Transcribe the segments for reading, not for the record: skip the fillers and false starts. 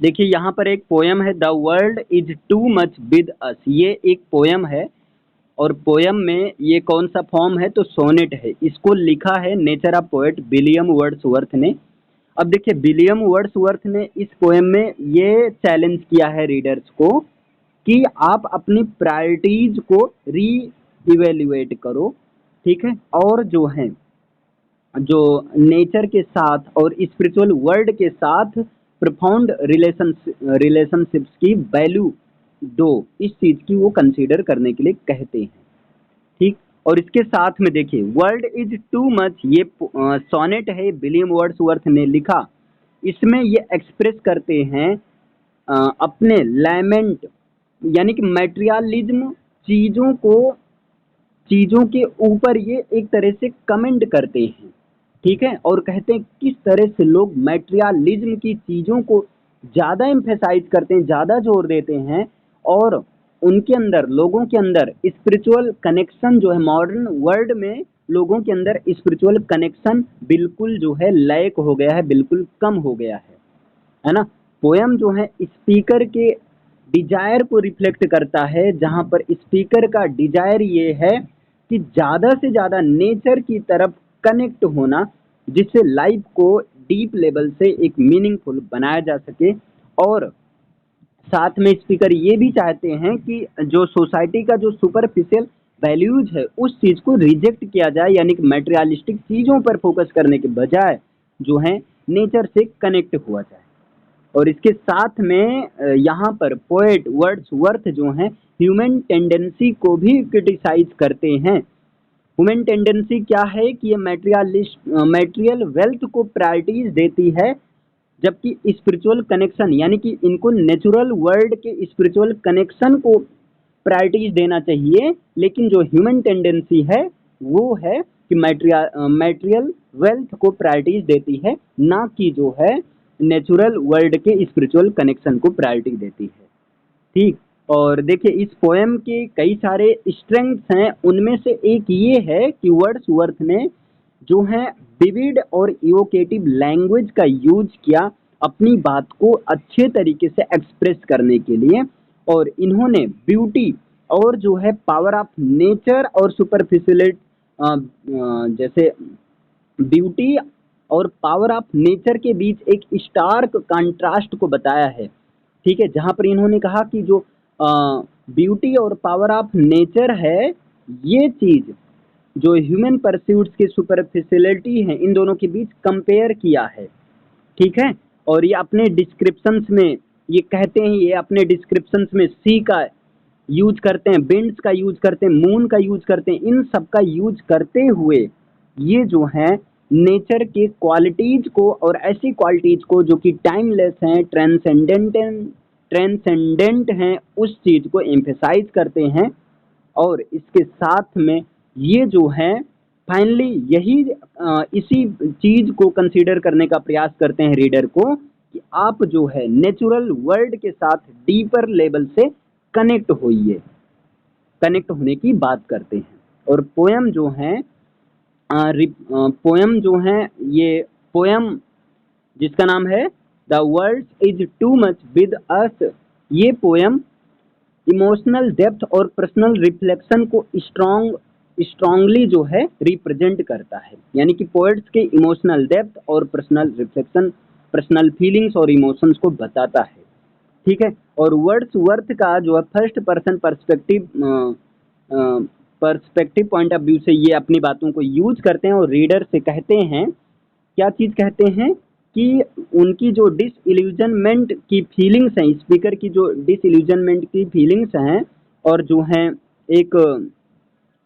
देखिए यहाँ पर एक पोयम है, the world is too much with us, ये एक पोयम है। और पोयम में ये कौन सा फॉर्म है, तो सोनेट है। इसको लिखा है nature of poet William Wordsworth ने। अब देखिए विलियम वर्ड्सवर्थ ने इस पोयम में ये चैलेंज किया है रीडर्स को कि आप अपनी प्रायोरिटीज को री इवेल्युएट करो, ठीक है। और जो है जो नेचर के साथ और स्पिरिचुअल वर्ल्ड के साथ प्रोफाउंड रिलेशनशिप्स की वैल्यू दो, इस चीज की वो कंसीडर करने के लिए कहते हैं, ठीक। और इसके साथ में देखिए वर्ल्ड इज टू मच, ये सोनेट है विलियम वर्ड्सवर्थ ने लिखा। इसमें ये एक्सप्रेस करते हैं अपने लैमेंट, यानी कि मैटेरियलिज्म, चीजों को चीजों के ऊपर ये एक तरह से कमेंट करते हैं, ठीक है। और कहते हैं किस तरह से लोग मैटेरियलिज्म की चीजों को ज्यादा एम्फेसाइज करते हैं, ज्यादा जोर देते हैं। और उनके अंदर, लोगों के अंदर स्पिरिचुअल कनेक्शन जो है, मॉडर्न वर्ल्ड में लोगों के अंदर स्पिरिचुअल कनेक्शन बिल्कुल जो है लैक हो गया है, बिल्कुल कम हो गया है ना। पोयम जो है स्पीकर के डिजायर को रिफ्लेक्ट करता है, जहां पर स्पीकर का डिजायर ये है कि ज्यादा से ज्यादा नेचर की तरफ कनेक्ट होना, जिससे लाइफ को डीप लेवल से एक मीनिंगफुल बनाया जा सके। और साथ में स्पीकर ये भी चाहते हैं कि जो सोसाइटी का जो सुपरफिशियल वैल्यूज है उस चीज को रिजेक्ट किया जाए, यानी कि मटेरियलिस्टिक चीजों पर फोकस करने के बजाय जो है नेचर से कनेक्ट हुआ जाए। और इसके साथ में यहाँ पर पोएट वर्ड्सवर्थ जो हैं ह्यूमन टेंडेंसी को भी क्रिटिसाइज करते हैं। ह्यूमन टेंडेंसी क्या है कि ये मैटेरियल वेल्थ को प्रायोरिटीज देती है, जबकि स्पिरिचुअल कनेक्शन, यानी कि इनको नेचुरल वर्ल्ड के स्पिरिचुअल कनेक्शन को प्रायोरिटीज देना चाहिए। लेकिन जो ह्यूमन टेंडेंसी है वो है कि मैटेरियल वेल्थ को प्रायोरिटीज देती है, ना कि जो है नेचुरल वर्ल्ड के स्पिरिचुअल कनेक्शन को प्रायोरिटी देती है, ठीक। और देखिए इस पोएम के कई सारे स्ट्रेंथ्स हैं, उनमें से एक ये है कि वर्ड्सवर्थ ने जो है विविड और इवोकेटिव लैंग्वेज का यूज किया अपनी बात को अच्छे तरीके से एक्सप्रेस करने के लिए। और इन्होंने ब्यूटी और जो है पावर ऑफ नेचर और सुपरफिशियलिटी, जैसे ब्यूटी और पावर ऑफ नेचर के बीच एक स्टार्क कंट्रास्ट को बताया है, ठीक है। जहां पर इन्होंने कहा कि जो ब्यूटी और पावर ऑफ नेचर है, ये चीज जो ह्यूमन परस्यूट्स की सुपरफिशियलिटी है, इन दोनों के बीच कंपेयर किया है, ठीक है। और ये अपने डिस्क्रिप्शंस में ये कहते हैं, ये अपने डिस्क्रिप्शंस में सी का यूज करते हैं, विंड्स का यूज करते हैं, मून का यूज करते हैं। इन सब का यूज करते हुए ये जो है नेचर के क्वालिटीज को और ऐसी क्वालिटीज को जो कि टाइमलेस हैं, ट्रांसेंडेंट हैं, उस चीज को एम्फेसाइज करते हैं। और इसके साथ में ये जो है फाइनली यही इसी चीज को कंसीडर करने का प्रयास करते हैं रीडर को कि आप जो है नेचुरल वर्ल्ड के साथ डीपर लेवल से कनेक्ट होइए, कनेक्ट होने की बात करते हैं। और पोयम जो है पोयम जो है ये पोयम जिसका नाम है the world is too much with us, ये पोयम इमोशनल डेप्थ और पर्सनल रिफ्लेक्शन को स्ट्रांगली जो है रिप्रेजेंट करता है। यानी कि पोएट्स के इमोशनल डेप्थ और पर्सनल रिफ्लेक्शन, पर्सनल फीलिंग्स और इमोशंस को बताता है, ठीक है। और वर्ड्सवर्थ का जो है first person perspective point of view से ये अपनी बातों को यूज करते हैं और रीडर से कहते हैं, क्या चीज कहते हैं कि उनकी जो डिसइल्यूजनमेंट की फीलिंग्स हैं, स्पीकर की जो डिसइल्यूजनमेंट की फीलिंग्स हैं, और जो हैं एक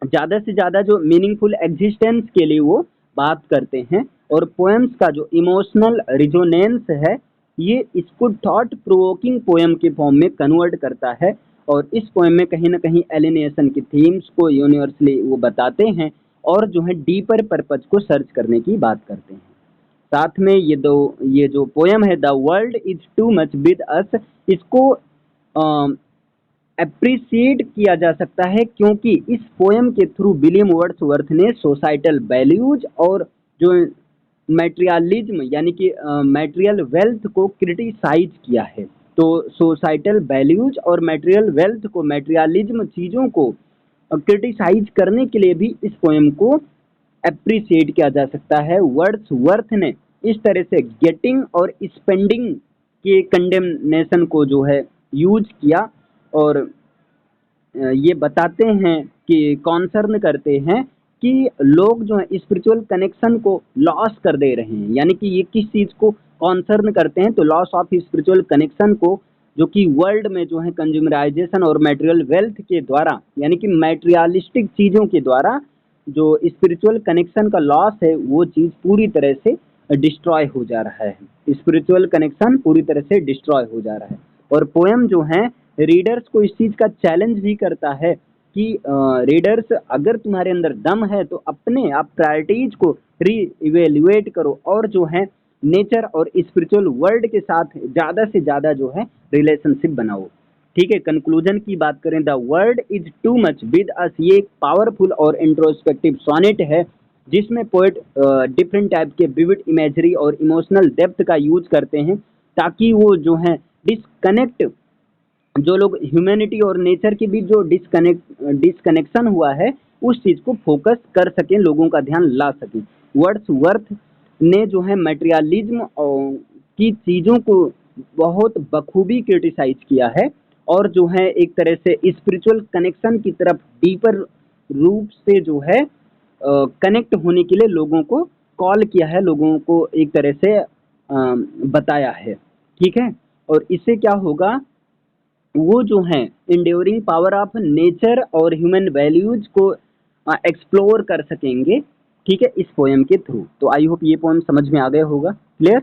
ज़्यादा से ज़्यादा जो मीनिंगफुल एग्जिस्टेंस के लिए वो बात करते हैं। और पोएम्स का जो इमोशनल रिजोनेंस है, ये इसको थॉट प्रोवोकिंग पोएम के फॉर्म में कन्वर्ट करता है। और इस पोएम में कहीं ना कहीं एलिनेशन की थीम्स को यूनिवर्सली वो बताते हैं और जो है डीपर पर्पज को सर्च करने की बात करते हैं। साथ में ये जो पोयम है the world is too much with us, इसको अप्रिशिएट किया जा सकता है क्योंकि इस पोयम के थ्रू विलियम वर्ड्सवर्थ ने सोसाइटल वैल्यूज और जो मैटेरियलिज्म यानी कि मैटेरियल वेल्थ को क्रिटिसाइज किया है। तो सोसाइटल वैल्यूज और मैटेरियल वेल्थ को, मैटेरियलिज्म चीज़ों को क्रिटिसाइज करने के लिए भी इस पोएम को अप्रिशिएट किया जा सकता है। वर्ड्सवर्थ ने इस तरह से गेटिंग और स्पेंडिंग के कंडेमनेशन को जो है यूज किया, और ये बताते हैं कि कॉन्सर्न करते हैं कि लोग जो है स्पिरिचुअल कनेक्शन को लॉस कर दे रहे हैं। यानी कि ये किस चीज़ को कॉन्सर्न करते हैं, तो लॉस ऑफ स्पिरिचुअल कनेक्शन को, जो कि वर्ल्ड में जो है कंज्यूमराइजेशन और मटेरियल वेल्थ के द्वारा, यानी कि मटेरियलिस्टिक चीज़ों के द्वारा जो स्पिरिचुअल कनेक्शन का लॉस है, वो चीज़ पूरी तरह से डिस्ट्रॉय हो जा रहा है। स्पिरिचुअल कनेक्शन पूरी तरह से डिस्ट्रॉय हो जा रहा है। और पोएम जो है रीडर्स को इस चीज़ का चैलेंज भी करता है कि रीडर्स, अगर तुम्हारे अंदर दम है तो अपने आप प्रायोरिटीज को री इवेल्युएट करो, और जो है नेचर और स्पिरिचुअल वर्ल्ड के साथ ज़्यादा से ज़्यादा जो है रिलेशनशिप बनाओ। ठीक है, कंक्लूजन की बात करें, the world is too much with us, ये एक पावरफुल और इंट्रोस्पेक्टिव सोनेट है जिसमें पोएट डिफरेंट टाइप के विविड इमेजरी और इमोशनल डेप्थ का यूज करते हैं, ताकि वो जो है डिस्कनेक्ट, जो लोग ह्यूमैनिटी और नेचर के बीच जो डिस्कनेक्शन हुआ है, उस चीज़ को फोकस कर सकें, लोगों का ध्यान ला सकें। वर्ड्सवर्थ ने जो है मटेरियलिज्म की चीज़ों को बहुत बखूबी क्रिटिसाइज किया है, और जो है एक तरह से स्पिरिचुअल कनेक्शन की तरफ डीपर रूप से जो है कनेक्ट होने के लिए लोगों को कॉल किया है, लोगों को एक तरह से बताया है। ठीक है, और इससे क्या होगा, वो जो हैं इंड्योरिंग पावर ऑफ नेचर और ह्यूमन वैल्यूज को एक्सप्लोर कर सकेंगे। ठीक है, इस पोएम के थ्रू। तो आई होप ये पोएम समझ में आ गया होगा। क्लियर?